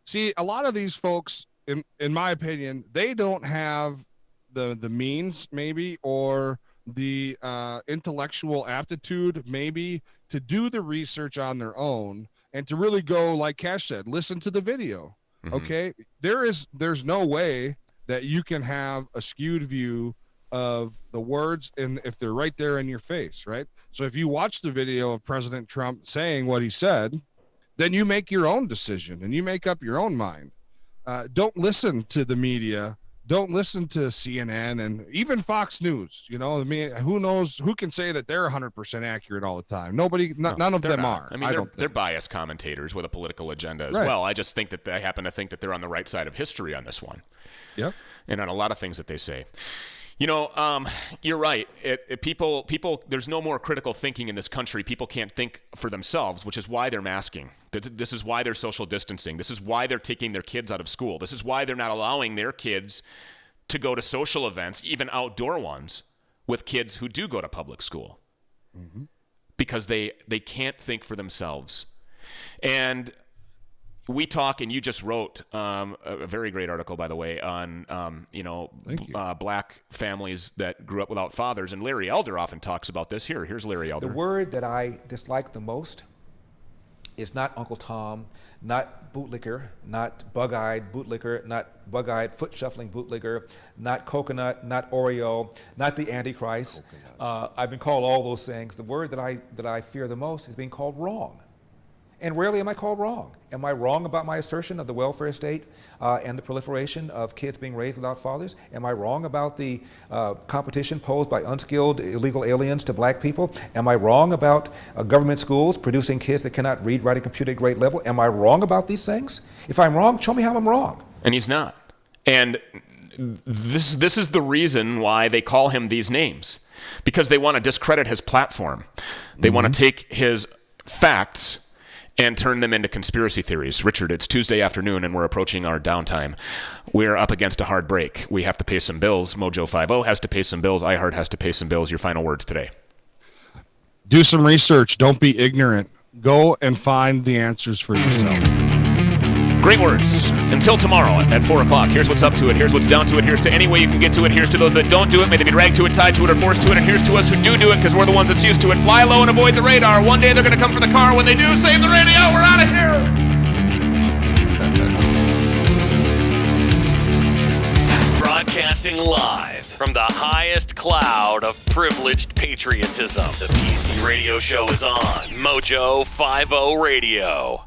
See, a lot of these folks, in my opinion, they don't have the means maybe or the intellectual aptitude maybe to do the research on their own and to really go, like Cash said, listen to the video. Okay. There's no way that you can have a skewed view of the words and if they're right there in your face, right? So if you watch the video of President Trump saying what he said, then you make your own decision and you make up your own mind. Don't listen to the media. Don't listen to CNN and even Fox News. You know, I mean, who knows? Who can say that they're 100% accurate all the time? Nobody, none of them are. I mean, they're biased commentators with a political agenda as well. I just think that they happen to think that they're on the right side of history on this one. Yep. And on a lot of things that they say. You know, you're right. People, there's no more critical thinking in this country. People can't think for themselves, which is why they're masking. This is why they're social distancing. This is why they're taking their kids out of school. This is why they're not allowing their kids to go to social events, even outdoor ones, with kids who do go to public school. Because they can't think for themselves. And we talk, and you just wrote a very great article, by the way, on black families that grew up without fathers. And Larry Elder often talks about this. Here's Larry Elder. The word that I dislike the most is not Uncle Tom, not bootlicker, not bug-eyed bootlicker, not bug-eyed foot-shuffling bootlicker, not coconut, not Oreo, not the Antichrist. I've been called all those things. The word that I fear the most is being called wrong. And rarely am I called wrong. Am I wrong about my assertion of the welfare state and the proliferation of kids being raised without fathers? Am I wrong about the competition posed by unskilled illegal aliens to black people? Am I wrong about government schools producing kids that cannot read, write, and compute at grade level? Am I wrong about these things? If I'm wrong, show me how I'm wrong. And he's not. And this is the reason why they call him these names. Because they want to discredit his platform. They want to take his facts and turn them into conspiracy theories. Richard, it's Tuesday afternoon and we're approaching our downtime. We're up against a hard break. We have to pay some bills. Mojo 50 has to pay some bills. iHeart has to pay some bills. Your final words today. Do some research. Don't be ignorant. Go and find the answers for yourself. Great words. Until tomorrow at 4 o'clock. Here's what's up to it. Here's what's down to it. Here's to any way you can get to it. Here's to those that don't do it. May they be dragged to it, tied to it, or forced to it. And here's to us who do it because we're the ones that's used to it. Fly low and avoid the radar. One day they're going to come for the car. When they do, save the radio. We're out of here. Broadcasting live from the highest cloud of privileged patriotism. The PC Radio Show is on Mojo 50 Radio.